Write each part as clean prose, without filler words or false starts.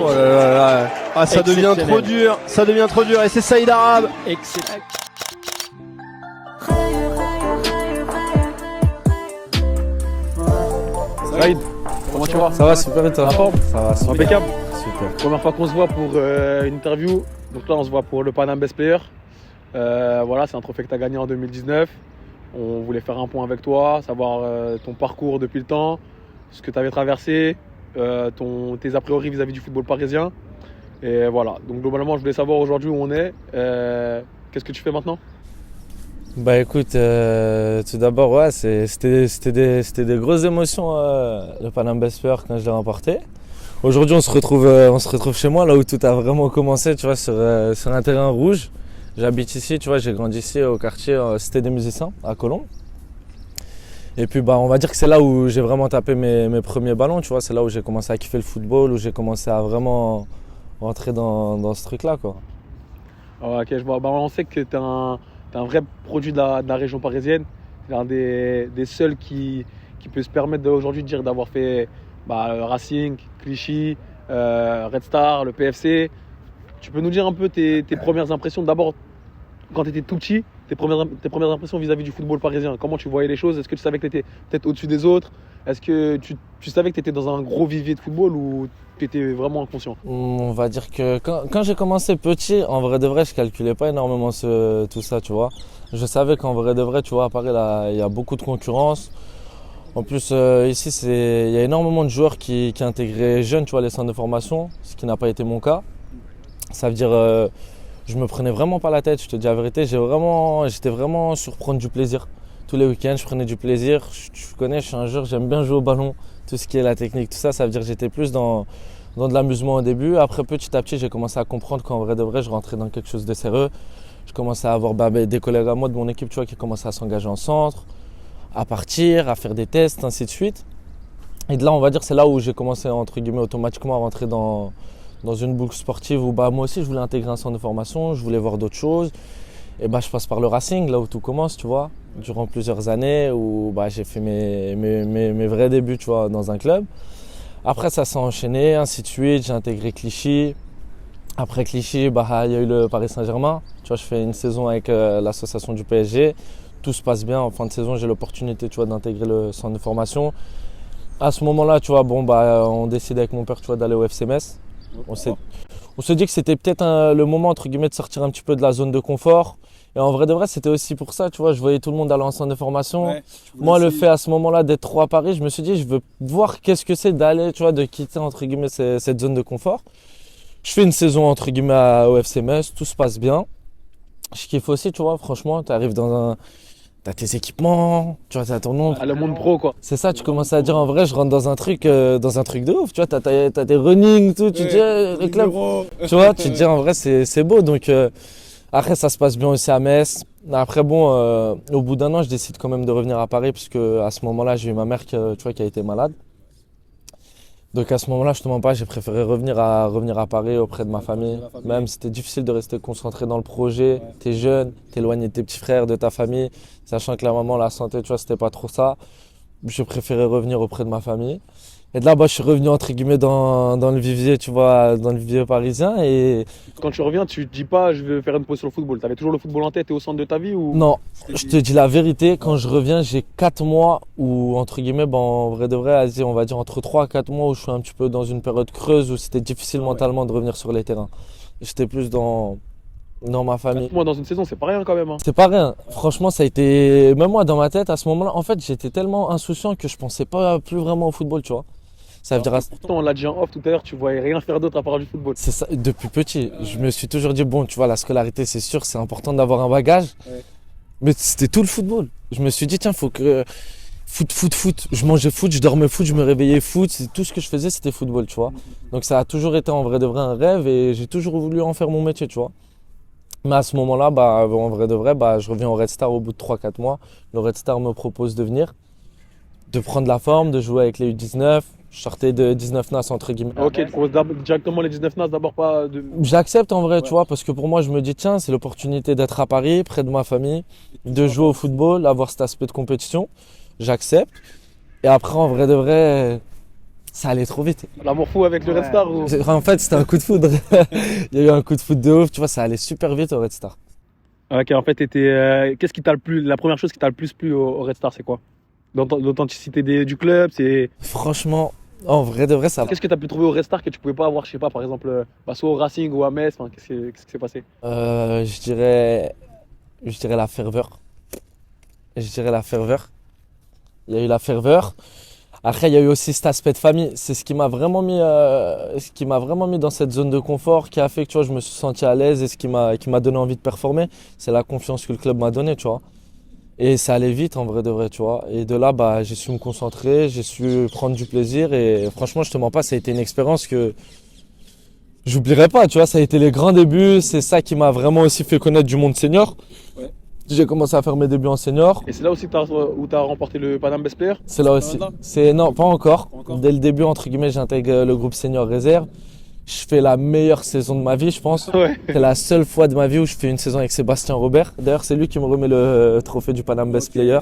Oh là là là. Ah, ça devient trop dur. Ça devient trop dur. Et c'est Saïd Arabe. Excellent. Saïd, comment tu vas? Ça va super et toi? En forme? Ça va super. Impeccable. Super. Première fois qu'on se voit pour une interview. Donc là, on se voit pour le Panam Best Player. Voilà, c'est un trophée que tu as gagné en 2019. On voulait faire un point avec toi, savoir ton parcours depuis le temps, ce que tu avais traversé, tes a priori vis-à-vis du football parisien. Et voilà, donc globalement, je voulais savoir aujourd'hui où on est. Qu'est-ce que tu fais maintenant? Bah écoute, tout d'abord, ouais, c'était des grosses émotions le Panam Best Player quand je l'ai remporté. Aujourd'hui, on se retrouve chez moi, là où tout a vraiment commencé, tu vois, sur un terrain rouge. J'habite ici, tu vois, j'ai grandi ici au quartier Cité des Musiciens, à Colombes. Et puis, bah, on va dire que c'est là où j'ai vraiment tapé mes premiers ballons, tu vois. C'est là où j'ai commencé à kiffer le football, où j'ai commencé à vraiment rentrer dans ce truc-là, quoi. Ah, ok, je vois. Bah, on sait que tu es un vrai produit de la région parisienne. C'est l'un des seuls qui peut se permettre aujourd'hui de dire d'avoir fait Racing, Clichy, Red Star, le PFC. Tu peux nous dire un peu tes premières impressions d'abord quand tu étais tout petit, tes premières impressions vis-à-vis du football parisien? Comment tu voyais les choses? Est-ce que tu savais que tu étais peut-être au-dessus des autres? Est-ce que tu savais que tu étais dans un gros vivier de football ou tu étais vraiment inconscient? On va dire que quand j'ai commencé petit, en vrai de vrai, je calculais pas énormément tout ça, tu vois. Je savais qu'en vrai de vrai, tu vois, à Paris, là, il y a beaucoup de concurrence. En plus, ici, il y a énormément de joueurs qui intégraient jeunes, tu vois, les centres de formation, ce qui n'a pas été mon cas. Ça veut dire, je me prenais vraiment pas la tête, je te dis la vérité. J'étais vraiment sur prendre du plaisir. Tous les week-ends, je prenais du plaisir. Tu connais, je suis un joueur, j'aime bien jouer au ballon. Tout ce qui est la technique, tout ça, ça veut dire que j'étais plus dans de l'amusement au début. Après, petit à petit, j'ai commencé à comprendre qu'en vrai de vrai, je rentrais dans quelque chose de sérieux. Je commençais à avoir des collègues à moi de mon équipe, tu vois, qui commençaient à s'engager en centre, à partir, à faire des tests, ainsi de suite. Et de là, on va dire, c'est là où j'ai commencé, entre guillemets, automatiquement à rentrer dans une boucle sportive où moi aussi, je voulais intégrer un centre de formation, je voulais voir d'autres choses. Et je passe par le Racing, là où tout commence, tu vois, durant plusieurs années où j'ai fait mes vrais débuts, tu vois, dans un club. Après, ça s'est enchaîné, ainsi de suite. J'ai intégré Clichy. Après Clichy, il y a eu le Paris Saint-Germain. Tu vois, je fais une saison avec l'association du PSG. Tout se passe bien. En fin de saison, j'ai l'opportunité, tu vois, d'intégrer le centre de formation. À ce moment-là, tu vois, on décide avec mon père, tu vois, d'aller au FC Metz. On s'est dit que c'était peut-être le moment, entre guillemets, de sortir un petit peu de la zone de confort. Et en vrai de vrai, c'était aussi pour ça, tu vois, je voyais tout le monde aller en centre de formation. Ouais, moi, le fait à ce moment-là d'être trop à Paris, je me suis dit, je veux voir qu'est-ce que c'est d'aller, tu vois, de quitter, entre guillemets, cette zone de confort. Je fais une saison, entre guillemets, au FC Metz, tout se passe bien. Je kiffe aussi, tu vois, franchement, tu arrives t'as tes équipements, tu vois, t'as ton nom. Le monde pro, quoi. C'est ça, tu commences à dire, en vrai, je rentre dans un truc de ouf, tu vois, t'as des running, tout, tu te dis, le club, tu vois, tu te dis, en vrai, c'est beau, donc... Après, ça se passe bien aussi à Metz. Après, au bout d'un an, je décide quand même de revenir à Paris parce que à ce moment-là, j'ai eu ma mère qui a été malade. Donc à ce moment-là, je te mens pas, j'ai préféré revenir à Paris auprès de ma famille. Même c'était difficile de rester concentré dans le projet. T'es jeune, t'es éloigné de tes petits frères, de ta famille, sachant que la maman, la santé, tu vois, c'était pas trop ça. J'ai préféré revenir auprès de ma famille. Et de là, je suis revenu entre guillemets dans le vivier, tu vois, dans le vivier parisien. Et quand tu reviens, tu te dis pas, je vais faire une pause sur le football. Tu avais toujours le football en tête et au centre de ta vie ou... Non, je te dis la vérité, quand je reviens, j'ai 4 mois où, entre guillemets, en vrai de vrai, on va dire entre 3 et 4 mois où je suis un petit peu dans une période creuse où c'était difficile mentalement de revenir sur les terrains. J'étais plus dans ma famille. 4 mois dans une saison, c'est pas rien quand même. Hein. C'est pas rien. Franchement, ça a été... Même moi, dans ma tête, à ce moment-là, en fait, j'étais tellement insouciant que je pensais pas plus vraiment au football, tu vois. Ça veut dire... Pourtant, on l'a dit en off tout à l'heure, tu voyais rien faire d'autre à part du football. C'est ça, depuis petit. Je me suis toujours dit, tu vois, la scolarité, c'est sûr, c'est important d'avoir un bagage. Ouais. Mais c'était tout le football. Je me suis dit, tiens, faut que... Foot. Je mangeais foot, je dormais foot, je me réveillais foot. Tout ce que je faisais, c'était football, tu vois. Donc ça a toujours été en vrai de vrai un rêve et j'ai toujours voulu en faire mon métier, tu vois. Mais à ce moment-là, en vrai de vrai, je reviens au Red Star au bout de 3-4 mois. Le Red Star me propose de venir, de prendre la forme, de jouer avec les U19. Je sortais de 19 NAS entre guillemets. Ok, directement les 19 NAS d'abord pas de... J'accepte en vrai, tu vois, parce que pour moi je me dis tiens, c'est l'opportunité d'être à Paris, près de ma famille, de jouer au football, avoir cet aspect de compétition. J'accepte. Et après en vrai de vrai, ça allait trop vite. L'amour fou avec le Red Star ou... En fait, c'était un coup de foudre. Il y a eu un coup de foudre de ouf, tu vois, ça allait super vite au Red Star. Ok, en fait, qu'est-ce qui t'a le plus, la première chose qui t'a le plus plu au Red Star, c'est quoi? L'authenticité du club, c'est... Franchement, en vrai de vrai, ça va. Qu'est-ce que tu as pu trouver au Red Star que tu pouvais pas avoir, je sais pas, par exemple, soit au Racing ou à Metz, enfin, qu'est-ce qui s'est passé? Je dirais la ferveur. Je dirais la ferveur. Il y a eu la ferveur. Après, il y a eu aussi cet aspect de famille. C'est ce qui m'a vraiment mis dans cette zone de confort, qui a fait que, tu vois, je me suis senti à l'aise et qui m'a donné envie de performer. C'est la confiance que le club m'a donnée, tu vois. Et ça allait vite, en vrai de vrai, tu vois. Et de là, bah, j'ai su me concentrer, j'ai su prendre du plaisir. Et franchement, je te mens pas, ça a été une expérience que j'oublierai pas, tu vois. Ça a été les grands débuts. C'est ça qui m'a vraiment aussi fait connaître du monde senior. Ouais. J'ai commencé à faire mes débuts en senior. Et c'est là aussi où tu as remporté le Paname Best Player? C'est là aussi. Non, pas encore. Dès le début, entre guillemets, j'intègre le groupe senior réserve. Je fais la meilleure saison de ma vie, je pense. Ouais. C'est la seule fois de ma vie où je fais une saison avec Sébastien Robert. D'ailleurs, c'est lui qui me remet le trophée du Paname Best Player.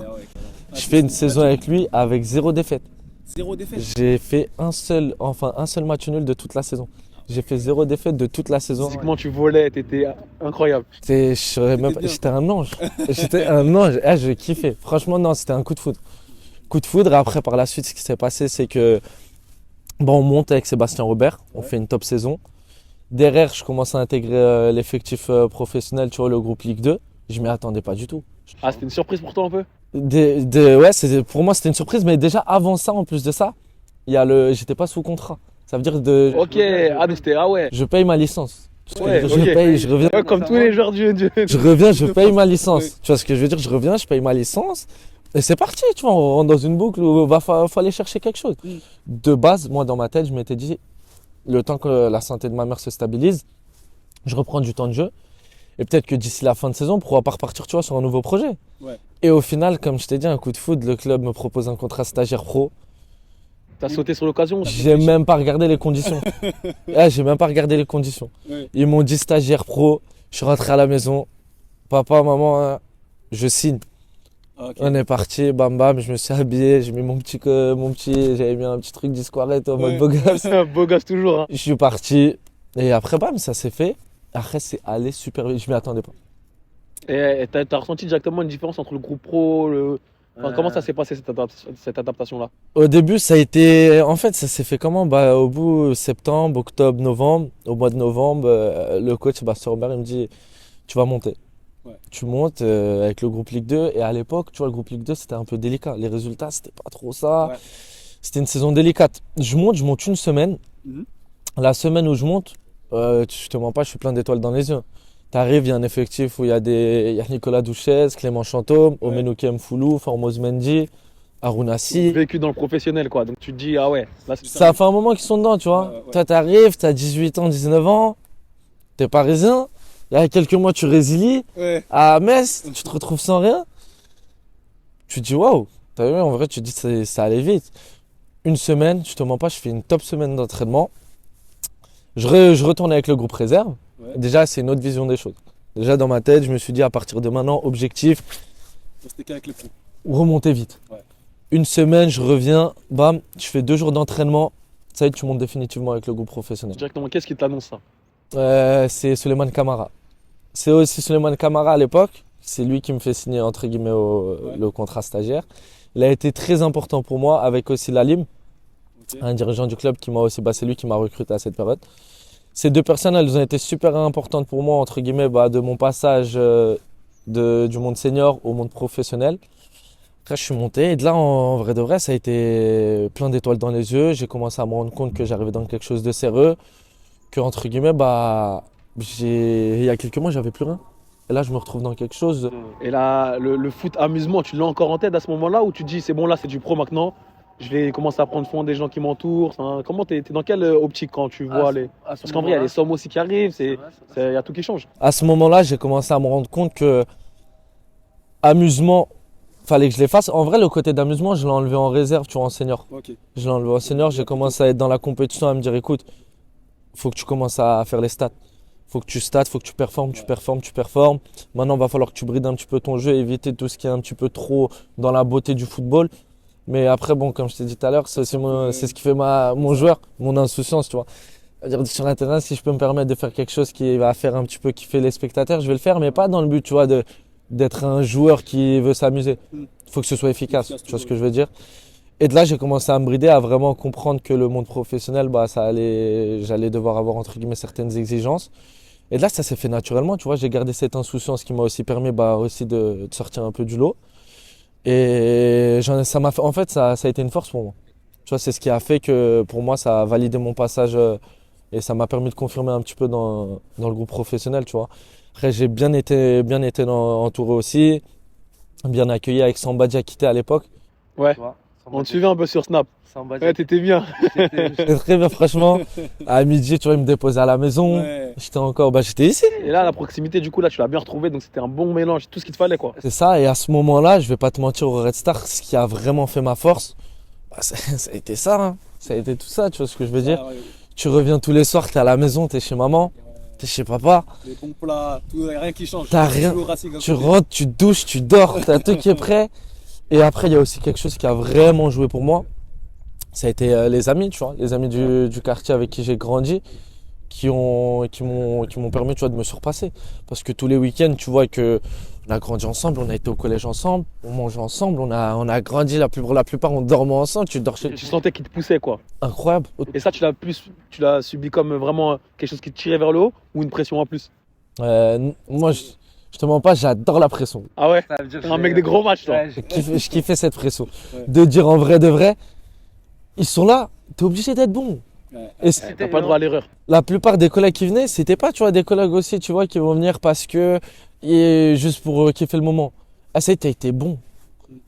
Je fais une saison avec lui avec 0 défaite. 0 défaite. J'ai fait un seul match nul de toute la saison. J'ai fait 0 défaite de toute la saison. Physiquement, tu volais, t'étais incroyable. J'étais un ange. J'étais un ange. Je kiffais. Franchement, non, c'était un coup de foudre. Coup de foudre. Et après, par la suite, ce qui s'est passé, c'est que on monte avec Sébastien Robert. On fait une top saison. Derrière, je commence à intégrer l'effectif professionnel, tu vois, le groupe Ligue 2. Je m'y attendais pas du tout. Ah, c'était une surprise pour toi un peu? Ouais, pour moi, c'était une surprise. Mais déjà, avant ça, en plus de ça, j'étais pas sous contrat. Ça veut dire Ok, ah ouais. Je paye ma licence. Ouais, Je reviens. Ouais, comme tous les joueurs du. Je reviens, je paye ma licence. Tu vois ce que je veux dire? Je reviens, je paye ma licence. Et c'est parti, tu vois, on rentre dans une boucle où faut aller chercher quelque chose. De base, moi, dans ma tête, je m'étais dit, le temps que la santé de ma mère se stabilise, je reprends du temps de jeu. Et peut-être que d'ici la fin de saison, pourquoi pas repartir, tu vois, sur un nouveau projet. Ouais. Et au final, comme je t'ai dit, un coup de foudre, le club me propose un contrat stagiaire pro. T'as sauté sur l'occasion? J'ai même pas regardé les conditions. J'ai même pas regardé les conditions. Ouais. Ils m'ont dit stagiaire pro. Je suis rentré à la maison. Papa, maman, je signe. Ok. On est parti, bam bam, je me suis habillé, j'ai mis j'avais mis un petit truc Discoiret en mode beau gosse. Beau gosse toujours. Hein. Je suis parti et après bam, ça s'est fait. Après c'est allé super vite, je m'y attendais pas. Et t'as ressenti directement une différence entre le groupe pro, Enfin, comment ça s'est passé cette adaptation-là? Au début, ça s'est fait comment? Bah, au bout septembre, octobre, novembre. Au mois de novembre, le coach Sébastien Robert, il me dit, tu vas monter. Ouais. Tu montes avec le groupe Ligue 2. Et à l'époque, tu vois, le groupe Ligue 2, c'était un peu délicat. Les résultats, c'était pas trop ça. Ouais. C'était une saison délicate. Je monte une semaine. Mhm. La semaine où je monte, je te mens pas, je suis plein d'étoiles dans les yeux. T'arrives, il y a un effectif où il y a Nicolas Douchès, Clément Chantôme, Omenouki Mfoulou, Formose Mendy, Arounassi. Vécu dans le professionnel, quoi. Donc tu te dis, ah ouais, là c'est Ça fait un moment qu'ils sont dedans, tu vois. Ouais. Toi, t'arrives, t'as 18 ans, 19 ans, t'es parisien. Il y a quelques mois, tu résilies. Ouais. À Metz, tu te retrouves sans rien. Tu te dis, waouh. T'as vu, en vrai, tu te dis, ça allait vite. Une semaine, je te mens pas, je fais une top semaine d'entraînement. Je retourne avec le groupe réserve. Ouais. Déjà, c'est une autre vision des choses. Déjà, dans ma tête, je me suis dit, à partir de maintenant, objectif, C'était qu'avec les pros. remonter vite. Ouais. Une semaine, je reviens, bam, je fais 2 jours d'entraînement. Ça y est, tu montes définitivement avec le groupe professionnel. directement. Qu'est-ce qui t'annonce ça? C'est Souleymane Camara. C'est aussi Souleymane Camara à l'époque. C'est lui qui me fait signer, entre guillemets, le contrat stagiaire. Il a été très important pour moi, avec aussi Lalim, Ok. un dirigeant du club qui m'a aussi, c'est lui qui m'a recruté à cette période. Ces 2 personnes, elles ont été super importantes pour moi, entre guillemets, de mon passage du monde senior au monde professionnel. Après, je suis monté et de là, en vrai de vrai, ça a été plein d'étoiles dans les yeux. J'ai commencé à me rendre compte que j'arrivais dans quelque chose de sérieux, que, entre guillemets, il y a quelques mois, j'avais plus rien. Et là, je me retrouve dans quelque chose. Et là, le foot amusement, tu l'as encore en tête à ce moment-là ou tu te dis, c'est bon, là c'est du pro maintenant, je vais commencer à prendre soin des gens qui m'entourent. Enfin, comment t'es dans quelle optique quand tu vois les. Parce qu'en vrai, il y a les sommes aussi qui arrivent, il y a tout qui change. À ce moment-là, j'ai commencé à me rendre compte que amusement, fallait que je les fasse. En vrai, le côté d'amusement, je l'ai enlevé en réserve, tu vois, en senior. Ok. Je l'ai enlevé en senior, j'ai commencé à être dans la compétition, à me dire, écoute, faut que tu commences à faire les stats. Faut que tu states, faut que tu performes. Maintenant, il va falloir que tu brides un petit peu ton jeu, éviter tout ce qui est un petit peu trop dans la beauté du football. Mais après, bon, comme je t'ai dit tout à l'heure, c'est aussi c'est ce qui fait mon joueur, mon insouciance, tu vois. C'est-à-dire, sur un terrain, si je peux me permettre de faire quelque chose qui va faire un petit peu kiffer les spectateurs, je vais le faire, mais pas dans le but, tu vois, d'être un joueur qui veut s'amuser. Il faut que ce soit efficace, tu vois ce que je veux dire. Et de là, j'ai commencé à me brider, à vraiment comprendre que le monde professionnel, bah, j'allais devoir avoir, entre guillemets, certaines exigences. Et de là, ça s'est fait naturellement, tu vois. J'ai gardé cette insouciance qui m'a aussi permis, bah, aussi de sortir un peu du lot. Et ça m'a fait, en fait, ça a été une force pour moi. Tu vois, c'est ce qui a fait que, pour moi, ça a validé mon passage et ça m'a permis de confirmer un petit peu dans le groupe professionnel, tu vois. Après, j'ai bien été entouré aussi, bien accueilli avec Samba Diakité à l'époque. Ouais. Tu vois, On te suivait un peu sur Snap. Samba Ouais, t'étais bien. J'étais très bien, franchement. À midi, tu vois, il me déposait à la maison. Ouais. J'étais ici. Et là, la proximité, du coup, là, tu l'as bien retrouvé. Donc, c'était un bon mélange. Tout ce qu'il te fallait, quoi. C'est ça. Et à ce moment-là, je vais pas te mentir, au Red Star, ce qui a vraiment fait ma force, bah, ça a été ça, hein. Ça a été tout ça, tu vois ce que je veux dire. Ah, ouais. Tu reviens tous les soirs, t'es à la maison, t'es chez maman, t'es chez papa. Les bons plats, tout, rien qui change. T'as rien. Toujours au Racing à Tu côté. rentres, tu te douches, tu dors, t'as tout qui est prêt. Et après, il y a aussi quelque chose qui a vraiment joué pour moi. Ça a été les amis, tu vois, les amis du quartier avec qui j'ai grandi, qui m'ont permis, tu vois, de me surpasser. Parce que tous les week-ends, tu vois que on a grandi ensemble, on a été au collège ensemble, on mangeait ensemble, on a grandi pour la plupart, on dormait ensemble, tu dors chez. Et tu sentais qu'il te poussait, quoi. Incroyable. Et ça, tu l'as subi comme vraiment quelque chose qui te tirait vers le haut ou une pression en plus? Moi, je te mens pas, j'adore la pression. Ah ouais? T'es un mec des gros matchs, toi. Je kiffais cette pression. Ouais. De dire en vrai de vrai, ils sont là, t'es obligé d'être bon. Ouais. Et T'as pas le droit à l'erreur. la plupart des collègues qui venaient, c'était pas, tu vois, des collègues aussi, tu vois, qui vont venir parce que, et juste pour kiffer le moment. Ah, ça y est, t'as été bon.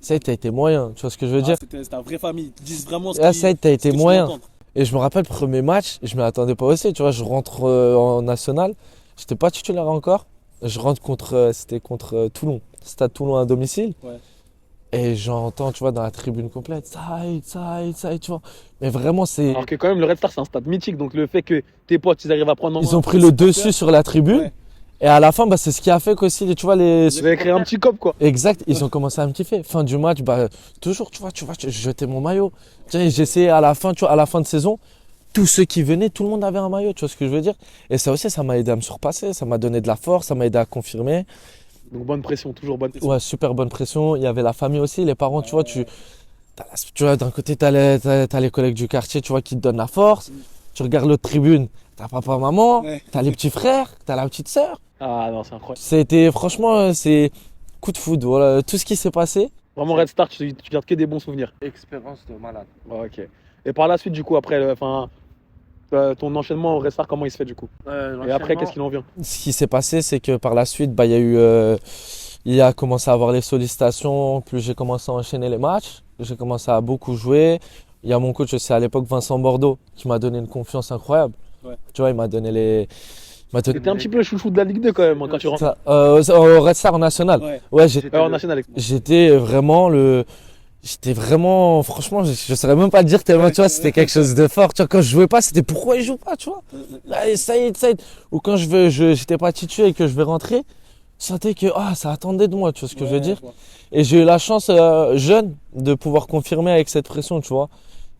Ça y est, t'as été moyen, tu vois ce que je veux Ah, dire. c'était ta vraie famille. Ils disent vraiment ce Ah, qui- ça y est, t'as ce été que tu veux moyen. entendre. Et je me rappelle, premier match, je m'y attendais pas aussi, tu vois, je rentre en national, j'étais pas titulaire encore. Je rentre c'était contre Toulon, Stade Toulon à domicile. Ouais. Et j'entends, tu vois, dans la tribune complète, ça, tu vois. Mais vraiment, c'est. Alors que quand même, le Red Star, c'est un stade mythique. Donc, le fait que tes potes, ils arrivent à prendre en Ils main. ont pris le dessus sur la tribune. Ouais. Et à la fin, bah, c'est ce qui a fait qu'aussi, tu vois, Vous avez créé un petit cop, quoi. Exact, ils ont commencé à me kiffer. Fin du match, bah, toujours, tu vois, je jetais mon maillot. Tiens, j'essayais à la fin, tu vois, à la fin de saison, tous ceux qui venaient, tout le monde avait un maillot, tu vois ce que je veux dire. Et ça aussi, ça m'a aidé à me surpasser, ça m'a donné de la force, ça m'a aidé à confirmer. Donc, bonne pression, toujours bonne pression. Ouais, super bonne pression. Il y avait la famille aussi, les parents, tu vois, tu vois, d'un côté, t'as les collègues du quartier, tu vois, qui te donnent la force. Tu regardes l'autre tribune, t'as papa, maman, Ouais. t'as les petits frères, t'as la petite sœur. Ah non, c'est incroyable. C'était, franchement, c'est coup de foudre. Voilà, tout ce qui s'est passé. Vraiment, Red Star, tu gardes que des bons souvenirs. Expérience de malade. Ouais, ok. Et par la suite, du coup, après, ton enchaînement au Red Star, comment il se fait, du coup? Et après, qu'est-ce qu'il en vient? Ce qui s'est passé, c'est que par la suite, bah, il a commencé à avoir les sollicitations, plus j'ai commencé à enchaîner les matchs, j'ai commencé à beaucoup jouer. Il y a mon coach aussi à l'époque, Vincent Bordeaux, qui m'a donné une confiance incroyable. Ouais. Tu vois, il m'a donné les. T'étais un petit peu le chouchou de la Ligue 2 quand même, hein, quand tu rentres. Au Red Star en national. Ouais. Ouais, j'étais En national. j'étais vraiment J'étais vraiment, franchement, je saurais même pas le dire tellement, tu vois, c'était quelque chose de fort. Tu vois, quand je jouais pas, c'était pourquoi il joue pas, tu vois. Allez, ça y est. Ou quand j'étais pas titulaire et que je vais rentrer, je sentais que, ça attendait de moi, tu vois ce que je veux dire. Ouais. Et j'ai eu la chance, jeune, de pouvoir confirmer avec cette pression, tu vois.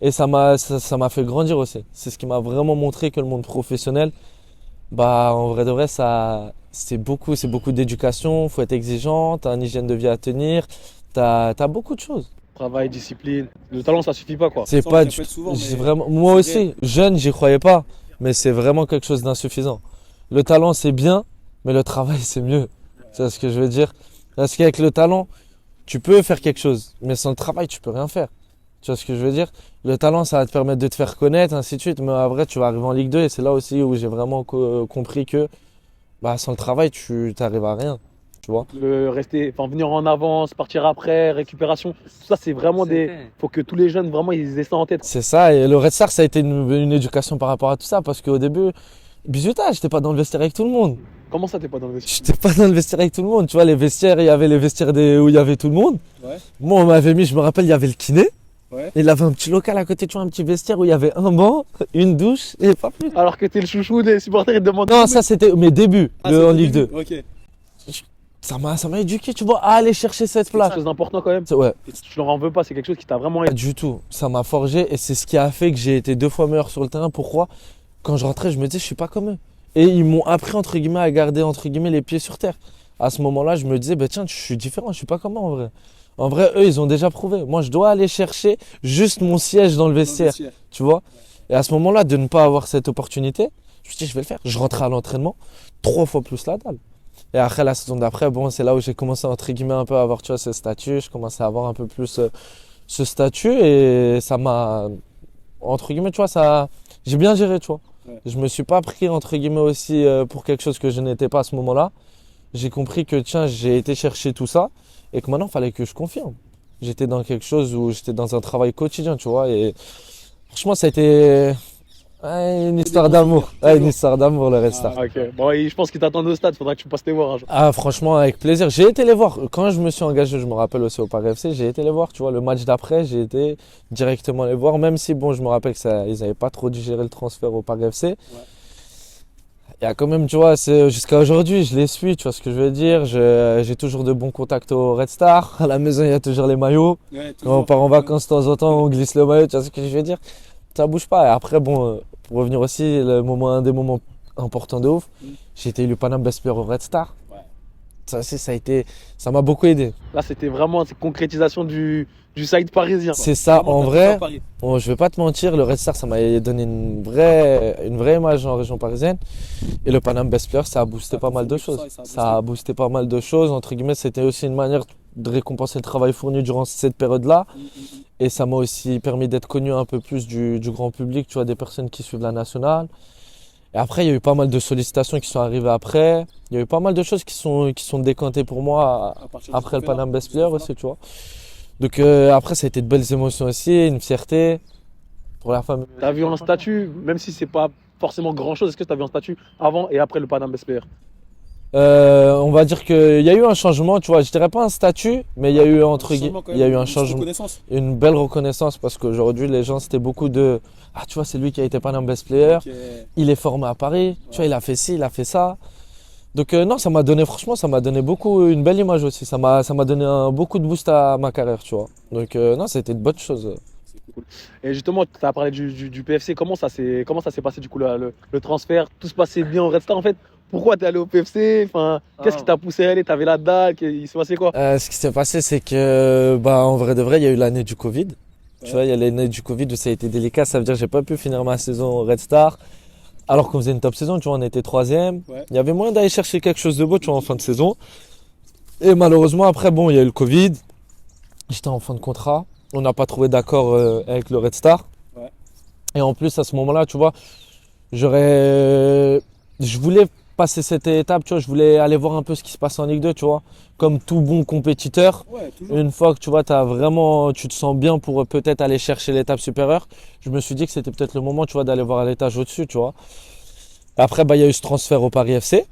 Et ça m'a fait grandir aussi. C'est ce qui m'a vraiment montré que le monde professionnel, bah, en vrai de vrai, c'est beaucoup d'éducation, faut être exigeant, t'as une hygiène de vie à tenir, t'as beaucoup de choses. Travail, discipline. Le talent, ça suffit pas, quoi. C'est Ça, on pas le répète souvent, mais vraiment, moi c'est aussi, jeune, j'y croyais pas, mais c'est vraiment quelque chose d'insuffisant. Le talent, c'est bien, mais le travail, c'est mieux. C'est ce que je veux dire. Parce qu'avec le talent, tu peux faire quelque chose, mais sans le travail, tu peux rien faire. Tu vois ce que je veux dire? Le talent, ça va te permettre de te faire connaître, ainsi de suite, mais en vrai, tu vas arriver en Ligue 2 et c'est là aussi où j'ai vraiment compris que, bah, sans le travail, tu t'arrives à rien. Tu vois? Venir en avance, partir après, récupération. Tout ça, c'est vraiment faut que tous les jeunes, vraiment, ils aient ça en tête. C'est ça, et le Red Star, ça a été une éducation par rapport à tout ça, parce qu'au début, bisutage, j'étais pas dans le vestiaire avec tout le monde. Comment ça, t'es pas dans le vestiaire? J'étais pas dans le vestiaire avec tout le monde. Tu vois, les vestiaires, il y avait les vestiaires où il y avait tout le monde. Ouais. Moi, on m'avait mis, je me rappelle, il y avait le kiné. Ouais. Il avait un petit local à côté, tu vois, un petit vestiaire où il y avait un banc, une douche et pas plus. Alors que t'es le chouchou des supporters, ils te demandent. Non, ça c'était mes débuts Ah, en c'était Ligue 2. début. Ok. ça m'a éduqué, tu vois, à aller chercher cette C'est place. quelque chose d'important quand même. Ouais, Et tu leur en veux pas, c'est quelque chose qui t'a vraiment pas aidé. du tout. Ça m'a forgé et c'est ce qui a fait que j'ai été 2 fois meilleur sur le terrain. Pourquoi? Quand je rentrais, je me disais, je suis pas comme eux. Et ils m'ont appris, entre guillemets, à garder, entre guillemets, les pieds sur terre. À ce moment-là, je me disais, bah, tiens, je suis différent, je suis pas comme eux en vrai. En vrai, eux, ils ont déjà prouvé. Moi, je dois aller chercher juste mon siège dans le vestiaire, tu vois. Et à ce moment-là, de ne pas avoir cette opportunité, je me suis dit, je vais le faire. Je rentrais à l'entraînement, 3 fois plus la dalle. Et après, la saison d'après, bon, c'est là où j'ai commencé, entre guillemets, un peu à avoir, tu vois, ce statut. Je commençais à avoir un peu plus ce statut et ça m'a, entre guillemets, tu vois, ça, j'ai bien géré, tu vois. Ouais. Je me suis pas pris, entre guillemets, aussi pour quelque chose que je n'étais pas à ce moment-là. J'ai compris que, tiens, j'ai été chercher tout ça et que maintenant, il fallait que je confirme. J'étais dans quelque chose où j'étais dans un travail quotidien, tu vois. Et franchement, ça a été une histoire d'amour. Une histoire d'amour, le Red Star. Ah, ok. Bon, et je pense qu'ils t'attendent au stade, faudra que tu passes les voir un jour. Ah, franchement, avec plaisir. J'ai été les voir. Quand je me suis engagé, je me rappelle aussi au Paris FC, j'ai été les voir. Tu vois, le match d'après, j'ai été directement les voir. Même si, bon, je me rappelle que ils n'avaient pas trop digéré le transfert au Paris FC. Il y a quand même, tu vois, jusqu'à aujourd'hui, je les suis, tu vois ce que je veux dire. J'ai toujours de bons contacts au Red Star. À la maison, il y a toujours les maillots. Ouais, Quand on part en vacances de temps en temps, on glisse le maillot, tu vois ce que je veux dire. Ça bouge pas. Et après, bon, pour revenir aussi, un des moments importants de ouf, j'ai été élu Paname Best Player au Red Star. Ouais. Ça m'a beaucoup aidé. Là, c'était vraiment cette concrétisation du side parisien. C'est ça, Vraiment, en t'as vrai. fait Paris. Bon, je vais pas te mentir, le Red Star, ça m'a donné une vraie image en région parisienne. Et le Paname Best Player, ça a boosté Ça pas mal de fait choses. ça, Ça a boosté pas mal de choses. Entre guillemets, c'était aussi une manière de récompenser le travail fourni durant cette période-là. Et ça m'a aussi permis d'être connu un peu plus du grand public, tu vois, des personnes qui suivent la nationale. Et après, il y a eu pas mal de sollicitations qui sont arrivées après. Il y a eu pas mal de choses qui sont décantées pour moi À partir de après le ce trophée-là, Paname Best ce Player trophée-là. aussi, tu vois. Donc après, ça a été de belles émotions aussi, une fierté pour la famille. T'as vu un statut, même si c'est pas forcément grand chose, est-ce que t'as vu un statut avant et après le Paname Best Player? On va dire qu'il y a eu un changement, tu vois. Je dirais pas un statut, mais il y a eu il y a eu un changement, Reconnaissance. une belle reconnaissance parce qu'aujourd'hui, les gens, c'était beaucoup de ah, tu vois, c'est lui qui a été Paname Best Player. Ok. Il est formé à Paris, tu vois, il a fait ci, il a fait ça. Donc non, franchement, ça m'a donné beaucoup, une belle image aussi. Ça m'a donné beaucoup de boost à ma carrière, tu vois. Donc non, c'était une bonne chose. C'est cool. Et justement, tu as parlé du PFC. Comment ça s'est passé du coup le transfert? Tout se passait bien au Red Star en fait? Pourquoi t'es allé au PFC? Enfin, qu'est-ce qui t'a poussé à aller? T'avais la dalle? Il s'est passé quoi? Ce qui s'est passé, c'est que, bah, en vrai de vrai, il y a eu l'année du Covid. Tu vois, il y a l'année du Covid où ça a été délicat. Ça veut dire que j'ai pas pu finir ma saison au Red Star. Alors qu'on faisait une top saison, tu vois, on était 3e. Ouais. Il y avait moyen d'aller chercher quelque chose de beau, tu vois, en fin de saison. Et malheureusement, après, bon, il y a eu le Covid. J'étais en fin de contrat. On n'a pas trouvé d'accord avec le Red Star. Ouais. Et en plus, à ce moment-là, tu vois, je voulais passer cette étape, tu vois, je voulais aller voir un peu ce qui se passe en Ligue 2, tu vois. Comme tout bon compétiteur, Ouais, toujours. une fois que tu vois, tu te sens bien pour peut-être aller chercher l'étape supérieure, je me suis dit que c'était peut-être le moment, tu vois, d'aller voir l'étage au-dessus, tu vois. Après, bah, il y a eu ce transfert au Paris FC.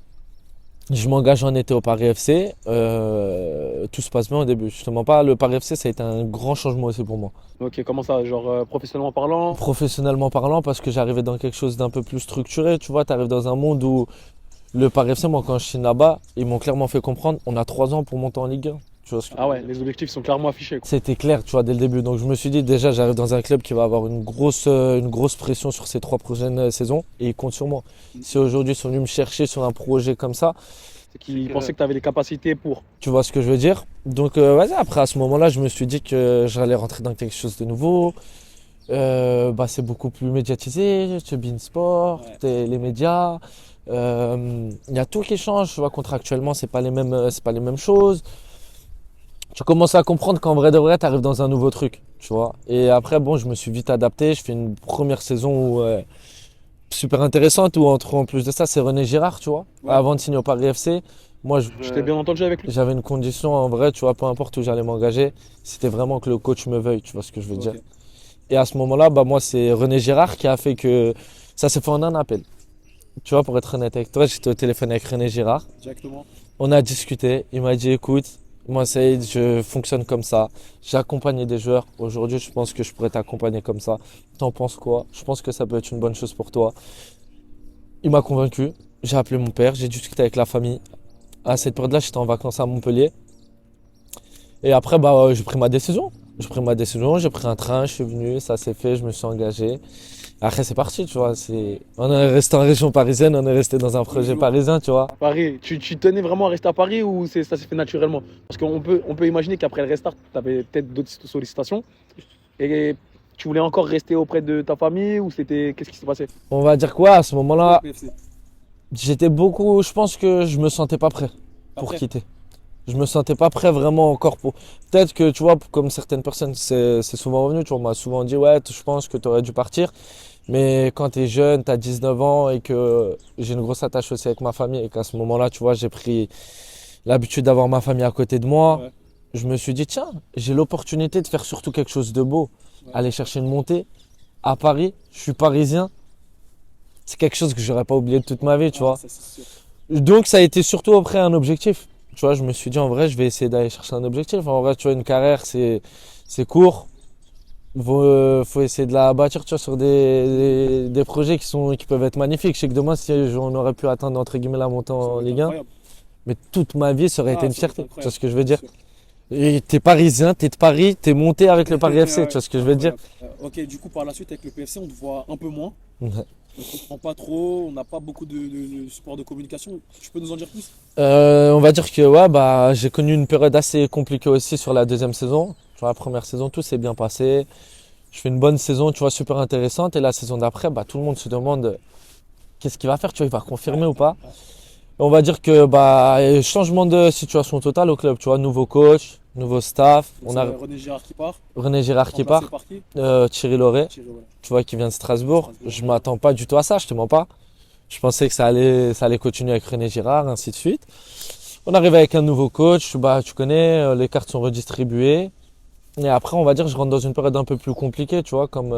Je m'engage en été au Paris FC. Tout se passe bien au début. Justement pas, le Paris FC, ça a été un grand changement aussi pour moi. Ok, comment ça? Genre professionnellement parlant? Professionnellement parlant, parce que j'arrivais dans quelque chose d'un peu plus structuré. Tu vois, tu arrives dans un monde où le Paris FC, moi, quand je suis là-bas, ils m'ont clairement fait comprendre, on a 3 ans pour monter en Ligue 1. Tu vois ce que Ah ouais, les objectifs sont clairement affichés, quoi. C'était clair, tu vois, dès le début. Donc je me suis dit, déjà, j'arrive dans un club qui va avoir une grosse pression sur ces 3 prochaines saisons et ils comptent sur moi. Si aujourd'hui ils sont venus me chercher sur un projet comme ça, C'est qu'ils pensaient que tu avais les capacités pour. tu vois ce que je veux dire. Donc vas-y, après à ce moment-là, je me suis dit que j'allais rentrer dans quelque chose de nouveau. Bah, c'est beaucoup plus médiatisé, tu BeIN Sport, les médias. Il y a tout qui change, tu vois, contractuellement, c'est pas les mêmes choses. Tu commences à comprendre qu'en vrai de vrai, tu arrives dans un nouveau truc, tu vois. Et après, bon, je me suis vite adapté. Je fais une première saison super intéressante où en plus de ça, c'est René Girard, tu vois. Ouais. Avant de signer au Paris FC, moi, Je t'ai bien entendu avec lui. j'avais une condition en vrai, tu vois, peu importe où j'allais m'engager, c'était vraiment que le coach me veuille, tu vois ce que je veux dire. Ok. Et à ce moment-là, bah, moi, c'est René Girard qui a fait que ça s'est fait en un appel. Tu vois, pour être honnête avec toi, j'étais au téléphone avec René Girard. Directement. On a discuté. Il m'a dit, écoute, moi, Saïd, je fonctionne comme ça. J'ai accompagné des joueurs. Aujourd'hui, je pense que je pourrais t'accompagner comme ça. T'en penses quoi? Je pense que ça peut être une bonne chose pour toi. Il m'a convaincu. J'ai appelé mon père. J'ai discuté avec la famille. À cette période-là, j'étais en vacances à Montpellier. Et après, bah, j'ai pris ma décision. J'ai pris un train, je suis venu, ça s'est fait, je me suis engagé. Après, c'est parti, tu vois. On est resté en région parisienne, on est resté dans un projet parisien, tu vois. Paris, tu tenais vraiment à rester à Paris ou ça s'est fait naturellement? Parce qu'on peut imaginer qu'après le restart, tu avais peut-être d'autres sollicitations. Et tu voulais encore rester auprès de ta famille ou qu'est-ce qui s'est passé? On va dire quoi, à ce moment-là, Au PFC. je pense que je me sentais pas prêt pour Après. quitter. Je me sentais pas prêt vraiment encore pour. Peut-être que, tu vois, comme certaines personnes, c'est souvent revenu, tu vois, on m'a souvent dit, ouais, je pense que tu aurais dû partir. Mais quand tu es jeune, tu as 19 ans et que j'ai une grosse attache aussi avec ma famille et qu'à ce moment-là, tu vois, j'ai pris l'habitude d'avoir ma famille à côté de moi. Ouais. Je me suis dit, tiens, j'ai l'opportunité de faire surtout quelque chose de beau. Ouais. Aller chercher une montée à Paris. Je suis parisien. C'est quelque chose que j'aurais pas oublié de toute ma vie, tu vois. Ça, c'est sûr. Donc ça a été surtout après un objectif. Tu vois, je me suis dit en vrai, je vais essayer d'aller chercher un objectif. En vrai, tu vois, une carrière, c'est court. Faut essayer de la bâtir, tu vois, sur des projets qui peuvent être magnifiques. Je sais que demain, si on aurait pu atteindre entre guillemets la montée Ça en aurait été Ligue 1, incroyable. mais toute ma vie, ça aurait été une Ça aurait été fierté. Tu vois incroyable, ce que je veux dire? c'est sûr. Et t'es parisien, t'es de Paris, t'es monté avec le Paris FC, Ouais, tu vois ce que je veux dire? Ok, du coup, par la suite, avec le PFC, on te voit un peu moins. Ouais. On ne comprend pas trop, on n'a pas beaucoup de support de communication. Tu peux nous en dire plus? On va dire que ouais, bah, j'ai connu une période assez compliquée aussi sur la deuxième saison. Sur la première saison, tout s'est bien passé. Je fais une bonne saison, tu vois, super intéressante. Et la saison d'après, bah, tout le monde se demande qu'est-ce qu'il va faire, tu vois, il va confirmer ou pas. On va dire que bah, changement de situation totale au club, tu vois, nouveau coach, nouveau staff. Donc, On a c'est René Girard qui part. René Girard qui remplacé part, par qui? Thierry Lauré, Thierry, voilà. tu vois, qui vient de Strasbourg. Strasbourg. Je m'attends pas du tout à ça, je te mens pas. Je pensais que ça allait continuer avec René Girard, ainsi de suite. On arrive avec un nouveau coach, bah, tu connais, les cartes sont redistribuées. Et après, on va dire, je rentre dans une période un peu plus compliquée, tu vois, comme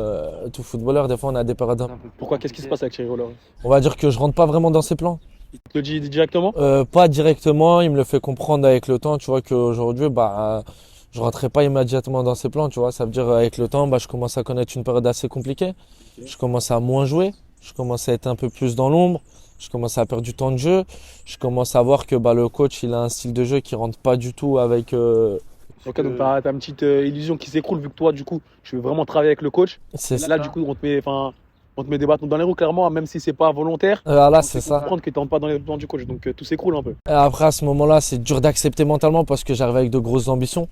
tout footballeur, des fois on a des périodes un peu plus Pourquoi? Qu'est-ce qui se passe avec Thierry Lauré? On va dire que je rentre pas vraiment dans ses plans. Il te le dit directement? Pas directement, il me le fait comprendre avec le temps, tu vois, qu'aujourd'hui, bah, je rentrais pas immédiatement dans ses plans, tu vois. Ça veut dire, avec le temps, bah, je commence à connaître une période assez compliquée. Je commence à moins jouer, je commence à être un peu plus dans l'ombre, je commence à perdre du temps de jeu, je commence à voir que bah, le coach, il a un style de jeu qui rentre pas du tout avec... Ok, donc t'as une petite illusion qui s'écroule vu que toi, du coup, tu veux vraiment travailler avec le coach. c'est Et ça. là, du coup, on te met des bâtons dans les roues, clairement, même si c'est pas volontaire. Là, On c'est te fait ça. comprendre que tu n'entres pas dans les plans du coach, donc tout s'écroule un peu. Et après, à ce moment-là, c'est dur d'accepter mentalement parce que j'arrive avec de grosses ambitions.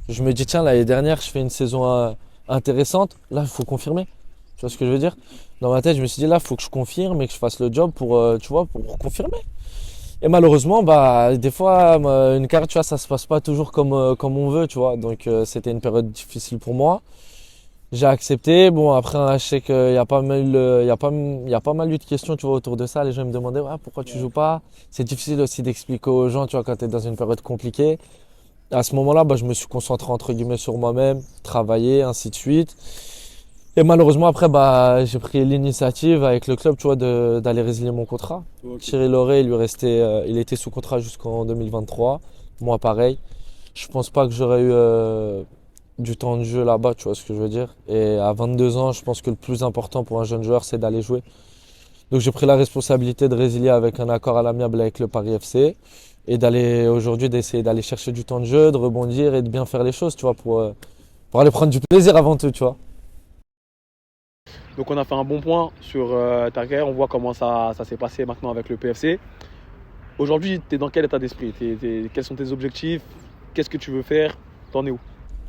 Je me dis, tiens, l'année dernière, je fais une saison intéressante. Là, il faut confirmer. Tu vois ce que je veux dire? Dans ma tête, je me suis dit, là, il faut que je confirme et que je fasse le job pour, tu vois, pour confirmer. Et malheureusement, bah, des fois, une carrière, tu vois, ça se passe pas toujours comme on veut, tu vois. Donc, c'était une période difficile pour moi. J'ai accepté. Bon, après, je sais qu'il y a pas mal, il y a pas mal eu de questions, tu vois, autour de ça. Les gens me demandaient, ouais, pourquoi tu joues pas? C'est difficile aussi d'expliquer aux gens, tu vois, quand tu es dans une période compliquée. À ce moment-là, bah, je me suis concentré, entre guillemets, sur moi-même, travailler, ainsi de suite. Et malheureusement, après, bah, j'ai pris l'initiative avec le club, tu vois, d'aller résilier mon contrat. Ok. Thierry Lauré, il était sous contrat jusqu'en 2023. Moi, pareil. Je pense pas que j'aurais eu du temps de jeu là-bas, tu vois ce que je veux dire. Et à 22 ans, je pense que le plus important pour un jeune joueur, c'est d'aller jouer. Donc, j'ai pris la responsabilité de résilier avec un accord à l'amiable avec le Paris FC et d'essayer d'aller chercher du temps de jeu, de rebondir et de bien faire les choses, tu vois, pour aller prendre du plaisir avant tout, tu vois. Donc on a fait un bon point sur ta carrière, on voit comment ça s'est passé maintenant avec le PFC. Aujourd'hui, tu es dans quel état d'esprit? Quels sont tes objectifs? Qu'est-ce que tu veux faire? T'en es où?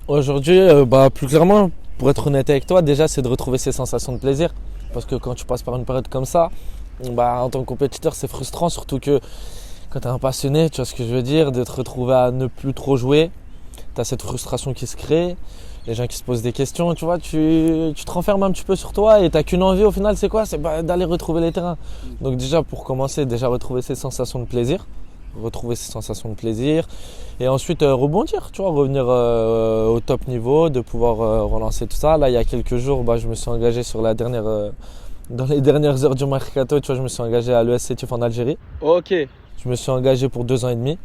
Aujourd'hui, bah, plus clairement, pour être honnête avec toi, déjà, c'est de retrouver ces sensations de plaisir. Parce que quand tu passes par une période comme ça, bah, en tant que compétiteur, c'est frustrant, surtout que quand tu es un passionné, tu vois ce que je veux dire, de te retrouver à ne plus trop jouer, tu as cette frustration qui se crée, les gens qui se posent des questions, tu vois, tu te renfermes un petit peu sur toi et tu n'as qu'une envie au final, c'est quoi? C'est bah, d'aller retrouver les terrains. Donc déjà, pour commencer, déjà retrouver ces sensations de plaisir. Et ensuite rebondir, tu vois, revenir au top niveau, de pouvoir relancer tout ça. Là, il y a quelques jours, bah, je me suis engagé dans les dernières heures du mercato, tu vois, je me suis engagé à l'ES Sétif en Algérie. Ok, Je me suis engagé pour 2 ans et demi.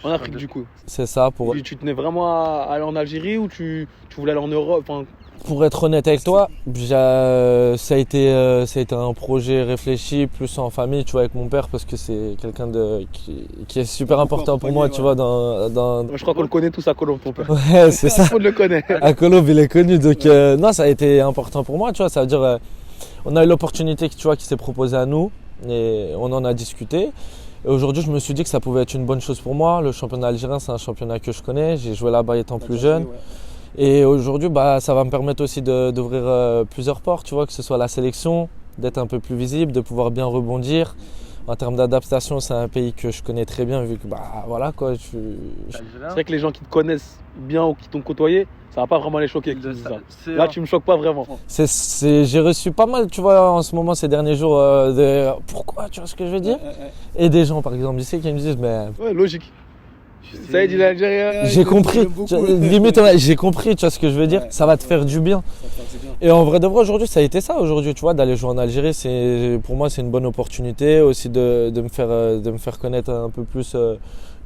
en Afrique du coup. C'est ça, pour... Tu tenais vraiment à aller en Algérie ou tu voulais aller en Europe? Enfin, Pour être honnête avec toi, ça a été un projet réfléchi, plus en famille, tu vois, avec mon père, parce que c'est quelqu'un qui est super important pour moi, tu vois, Je crois qu'on le connaît tous à Colombes, ton père. Ouais, c'est ça. Tout le monde le connaît. À Colombes, il est connu, donc non, ça a été important pour moi, tu vois, ça veut dire, on a eu l'opportunité, tu vois, qui s'est proposée à nous, et on en a discuté. Et aujourd'hui, je me suis dit que ça pouvait être une bonne chose pour moi. Le championnat algérien, c'est un championnat que je connais, j'ai joué là-bas étant plus jeune. Ouais. Et aujourd'hui, ça va me permettre aussi d'ouvrir plusieurs portes, tu vois, que ce soit la sélection, d'être un peu plus visible, de pouvoir bien rebondir. En termes d'adaptation, c'est un pays que je connais très bien, vu que, voilà, quoi. C'est vrai que les gens qui te connaissent bien ou qui t'ont côtoyé, ça va pas vraiment les choquer. Que tu dises ça. Là, tu me choques pas vraiment. J'ai reçu pas mal, tu vois, en ce moment, ces derniers jours, pourquoi, tu vois ce que je veux dire? Et des gens, par exemple, ici, qui me disent, mais. Ouais, logique. Ça y est, il est algérien. J'ai compris, limite, j'ai compris, tu vois ce que je veux dire, ça va te faire du bien. Et en vrai de vrai, aujourd'hui, ça a été ça, aujourd'hui, tu vois, d'aller jouer en Algérie, pour moi, c'est une bonne opportunité aussi de me faire connaître un peu plus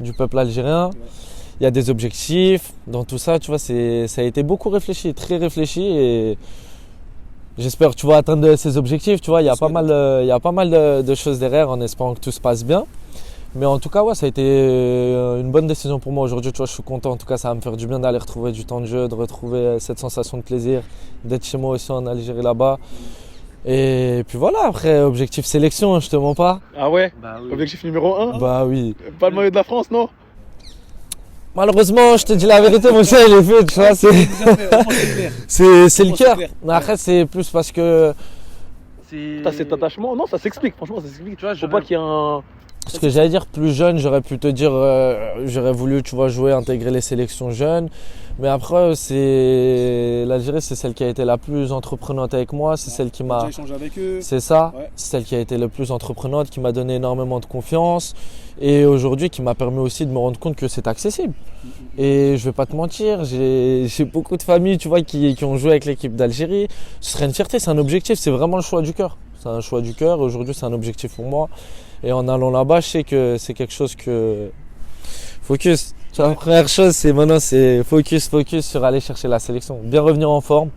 du peuple algérien. Il y a des objectifs, dans tout ça, tu vois, ça a été beaucoup réfléchi, très réfléchi, et j'espère, tu vois, atteindre ces objectifs, tu vois, il y a pas mal de choses derrière, en espérant que tout se passe bien. Mais en tout cas, ouais, ça a été une bonne décision pour moi aujourd'hui. Tu vois, je suis content. En tout cas, ça va me faire du bien d'aller retrouver du temps de jeu, de retrouver cette sensation de plaisir, d'être chez moi aussi en Algérie là-bas. Et puis voilà, après, objectif sélection, je te mens pas. Ah ouais? Oui. Objectif numéro 1? Bah oui. Pas le maillot de la France, non? Malheureusement, je te dis la vérité, mon cher, il est fait, tu vois. C'est le cœur. Mais après, c'est plus parce que. T'as cet attachement? Non, ça s'explique, franchement, ça s'explique. Tu vois, faut pas qu'il y ait un. Ce que j'allais dire, plus jeune, j'aurais pu te dire, j'aurais voulu, tu vois, jouer, intégrer les sélections jeunes. Mais après, l'Algérie, c'est celle qui a été la plus entreprenante avec moi. C'est celle qui m'a. échangé avec eux. C'est ça. Ouais. C'est celle qui a été le plus entreprenante, qui m'a donné énormément de confiance. Et aujourd'hui, qui m'a permis aussi de me rendre compte que c'est accessible. Et je vais pas te mentir, j'ai beaucoup de familles, tu vois, qui ont joué avec l'équipe d'Algérie. Ce serait une fierté, c'est un objectif, c'est vraiment le choix du cœur. C'est un choix du cœur. Aujourd'hui, c'est un objectif pour moi. Et en allant là-bas, je sais que c'est quelque chose que. Focus. Tu vois, la première chose, c'est focus sur aller chercher la sélection. Bien revenir en forme.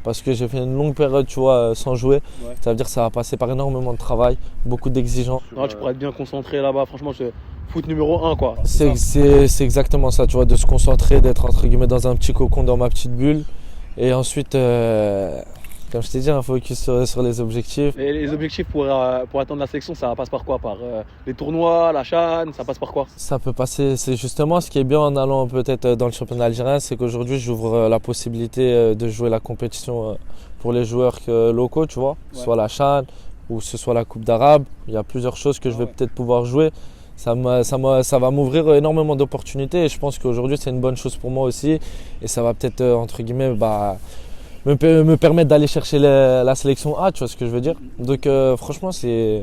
Parce que j'ai fait une longue période, tu vois, sans jouer. Ouais. Ça veut dire que ça va passer par énormément de travail, beaucoup d'exigences. Non, tu pourrais être bien concentré là-bas. Franchement, c'est foot numéro 1, quoi. C'est exactement ça, tu vois, de se concentrer, d'être entre guillemets dans un petit cocon, dans ma petite bulle. Et ensuite, comme je t'ai dit, un focus sur les objectifs. Et les objectifs pour atteindre la sélection, ça passe par quoi? Par les tournois, la CHAN, ça passe par quoi? Ça peut passer, c'est justement ce qui est bien en allant peut-être dans le championnat algérien, c'est qu'aujourd'hui j'ouvre la possibilité de jouer la compétition pour les joueurs locaux, tu vois, soit la CHAN ou ce soit la Coupe d'Arabe. Il y a plusieurs choses que je vais peut-être pouvoir jouer. Ça va m'ouvrir énormément d'opportunités et je pense qu'aujourd'hui c'est une bonne chose pour moi aussi. Et ça va peut-être, entre guillemets, me permettre d'aller chercher la sélection A, tu vois ce que je veux dire. Donc franchement, c'est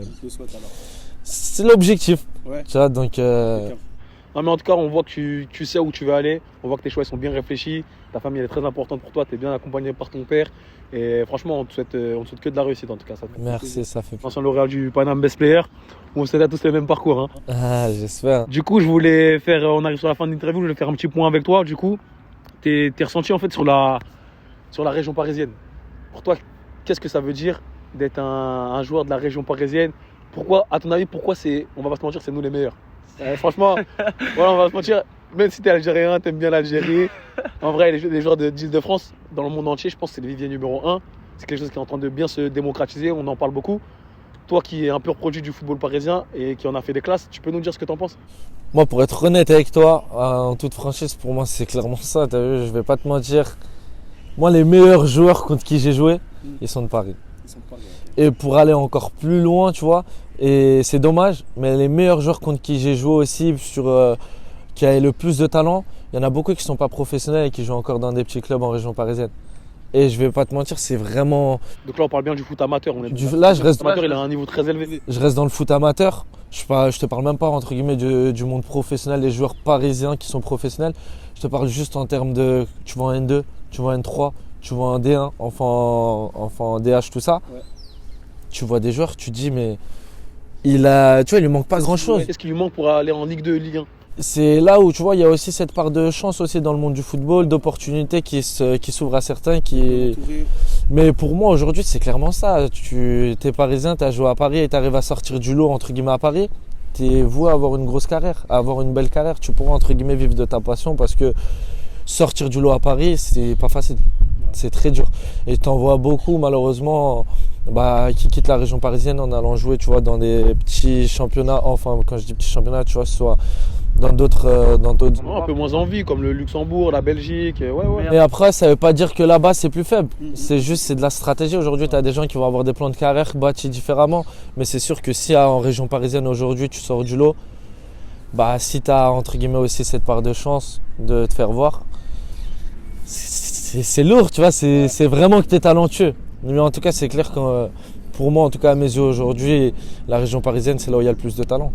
l'objectif. Ouais. Tu vois, donc. Non, mais en tout cas, on voit que tu sais où tu veux aller. On voit que tes choix sont bien réfléchis. Ta famille elle est très importante pour toi. Tu es bien accompagné par ton père. Et franchement, on te souhaite que de la réussite en tout cas. Ça fait Merci, ça fait plaisir. ancien lauréat du Paname Best Player. On souhaite à tous les mêmes parcours. Hein. Ah, j'espère. Du coup, on arrive sur la fin de l'interview. Je vais faire un petit point avec toi. Du coup, tes ressentis en fait sur la région parisienne. Pour toi, qu'est-ce que ça veut dire d'être un joueur de la région parisienne? Pourquoi, à ton avis, on va pas se mentir, c'est nous les meilleurs? Franchement, voilà, on va se mentir, même si t'es algérien, t'aimes bien l'Algérie. En vrai, les joueurs d'Île-de-France, dans le monde entier, je pense que c'est le vivier numéro 1. C'est quelque chose qui est en train de bien se démocratiser, on en parle beaucoup. Toi qui es un pur produit du football parisien et qui en a fait des classes, tu peux nous dire ce que t'en penses? Moi, pour être honnête avec toi, en toute franchise, pour moi, c'est clairement ça. T'as vu, je vais pas te mentir. Moi, les meilleurs joueurs contre qui j'ai joué, ils sont de Paris. Et pour aller encore plus loin, tu vois, et c'est dommage, mais les meilleurs joueurs contre qui j'ai joué aussi, qui avaient le plus de talent, il y en a beaucoup qui ne sont pas professionnels et qui jouent encore dans des petits clubs en région parisienne. Et je vais pas te mentir, c'est vraiment. Donc là, on parle bien du foot amateur. Là, je reste. Amateur, il a un niveau très élevé. Je reste dans le foot amateur. Je te parle même pas entre guillemets du monde professionnel, des joueurs parisiens qui sont professionnels. Je te parle juste en termes de. Tu vois un N2, tu vois un N3, tu vois un D1, enfant DH, tout ça. Ouais. Tu vois des joueurs, tu te dis, mais tu vois, il lui manque pas grand chose. Qu'est-ce qui lui manque pour aller en Ligue 2, Ligue 1? c'est là où tu vois, il y a aussi cette part de chance aussi dans le monde du football, d'opportunités qui s'ouvrent à certains. Mais pour moi aujourd'hui c'est clairement ça. Tu es parisien, tu as joué à Paris et tu arrives à sortir du lot entre guillemets à Paris. Tu es voué à avoir une grosse carrière, à avoir une belle carrière. Tu pourras entre guillemets vivre de ta passion parce que sortir du lot à Paris c'est pas facile. C'est très dur. Et tu en vois beaucoup malheureusement qui quittent la région parisienne en allant jouer, tu vois, dans des petits championnats. Enfin, quand je dis petits championnats, tu vois, soit dans d'autres. Un peu moins envie, comme le Luxembourg, la Belgique. Ouais. Mais après, ça veut pas dire que là-bas c'est plus faible. C'est de la stratégie. Aujourd'hui, tu as des gens qui vont avoir des plans de carrière bâtis différemment. Mais c'est sûr que si en région parisienne aujourd'hui tu sors du lot, si tu as entre guillemets aussi cette part de chance de te faire voir, c'est lourd, tu vois, c'est vraiment que tu es talentueux. Mais en tout cas, c'est clair que pour moi, en tout cas à mes yeux aujourd'hui, la région parisienne, c'est là où il y a le plus de talent.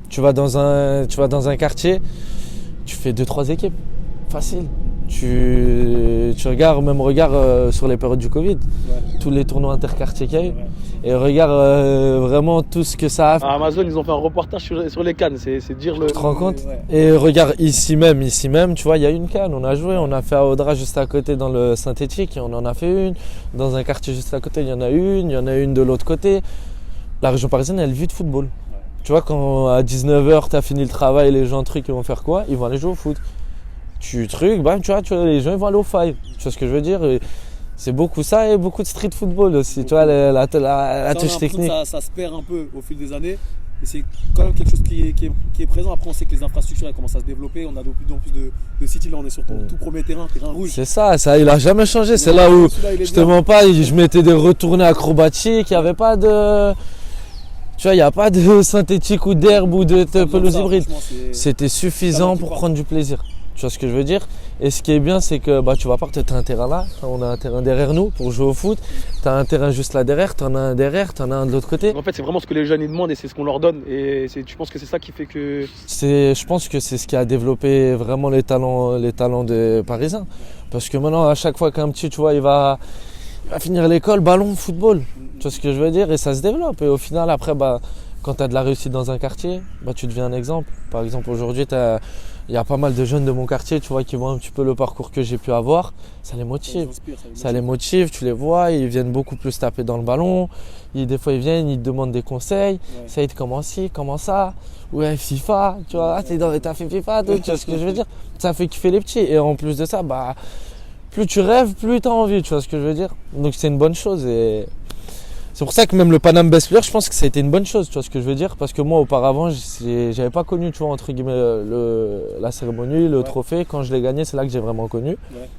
Tu vas dans un quartier, tu fais 2-3 équipes, facile. Tu regardes sur les périodes du Covid, tous les tournois interquartiers qu'il y a eu. Et regarde vraiment tout ce que ça a fait. À Amazon, ils ont fait un reportage sur les cannes, c'est dire le. Tu te rends compte ? Et regarde ici même, tu vois, il y a une canne, on a joué, on a fait à Audra juste à côté dans le synthétique, on en a fait une. Dans un quartier juste à côté, il y en a une de l'autre côté. La région parisienne, elle vit de football. Tu vois, quand à 19h, tu as fini le travail, les gens ils vont faire quoi ? Ils vont aller jouer au foot. Tu vois, les gens ils vont aller au five. Tu vois ce que je veux dire ? Et c'est beaucoup ça et beaucoup de street football aussi. Tu vois, la touche technique. Ça se perd un peu au fil des années. Et c'est quand même quelque chose qui est présent. Après, on sait que les infrastructures elles commencent à se développer. On a de plus en plus de sites. Là, on est sur ton tout premier terrain rouge. C'est ça, il a jamais changé. C'est là où, je te mens pas, je mettais des retournées acrobatiques. Il n'y avait pas de. Tu vois, il n'y a pas de synthétique ou d'herbe ou de pelouse hybride. C'était suffisant pour prendre du plaisir. Tu vois ce que je veux dire ? Et ce qui est bien, c'est que tu vas partir, tu as un terrain là, on a un terrain derrière nous pour jouer au foot. Tu as un terrain juste là derrière, tu en as un derrière, tu en as un de l'autre côté. En fait, c'est vraiment ce que les jeunes ils demandent et c'est ce qu'on leur donne. Et tu penses que c'est ça qui fait que. Je pense que c'est ce qui a développé vraiment les talents des Parisiens. Parce que maintenant, à chaque fois qu'un petit, tu vois, il va finir l'école, ballon, football. Tu vois ce que je veux dire ? Et ça se développe. Et au final, après, quand tu as de la réussite dans un quartier, tu deviens un exemple. Par exemple, aujourd'hui, il y a pas mal de jeunes de mon quartier, tu vois, qui voient un petit peu le parcours que j'ai pu avoir. Ça les motive. Ça les motive, tu les vois, ils viennent beaucoup plus taper dans le ballon. Des fois, ils viennent, ils te demandent des conseils. Ça, ils te comment ci, comment ça. Ouais, FIFA, tu vois, t'as fait FIFA, tu vois ce que je veux dire ? Ça fait kiffer les petits. Et en plus de ça, plus tu rêves, plus tu as envie, tu vois ce que je veux dire ? Donc, c'est une bonne chose. Et c'est pour ça que même le Paname Best Player, je pense que ça a été une bonne chose, tu vois ce que je veux dire ? Parce que moi, auparavant, j'avais pas connu, tu vois, entre guillemets, la cérémonie, le trophée. Quand je l'ai gagné, c'est là que j'ai vraiment connu. Ouais.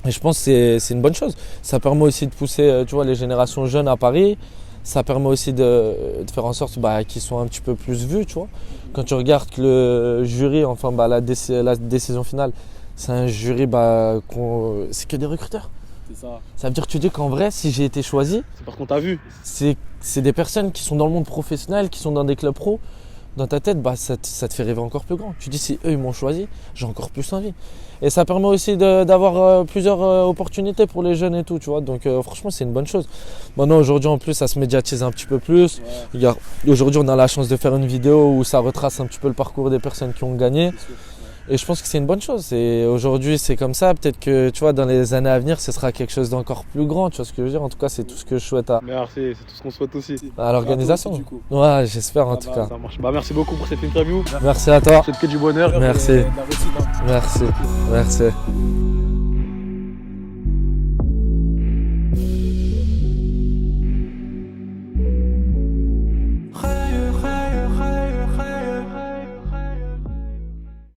Et je pense que c'est une bonne chose. Ça permet aussi de pousser, tu vois, les générations jeunes à Paris. Ça permet aussi de faire en sorte qu'ils soient un petit peu plus vus, tu vois. Quand tu regardes que le jury, la décision finale, c'est un jury, c'est que des recruteurs. Ça veut dire que tu dis qu'en vrai, si j'ai été choisi, c'est parce qu'on t'a vu. C'est des personnes qui sont dans le monde professionnel, qui sont dans des clubs pro. Dans ta tête, ça te fait rêver encore plus grand. Tu dis, si eux ils m'ont choisi, j'ai encore plus envie. Et ça permet aussi d'avoir plusieurs opportunités pour les jeunes et tout, tu vois. Donc franchement, c'est une bonne chose. Maintenant, aujourd'hui, en plus, ça se médiatise un petit peu plus. Ouais. Aujourd'hui, on a la chance de faire une vidéo où ça retrace un petit peu le parcours des personnes qui ont gagné. Et je pense que c'est une bonne chose. Et aujourd'hui, c'est comme ça. Peut-être que, tu vois, dans les années à venir, ce sera quelque chose d'encore plus grand. Tu vois ce que je veux dire ? En tout cas, c'est tout ce que je souhaite Merci, c'est tout ce qu'on souhaite aussi. À l'organisation. Ouais, j'espère en tout cas. Ça marche. Merci beaucoup pour cette interview. Merci à toi. Je te souhaite que du bonheur. Merci. Merci.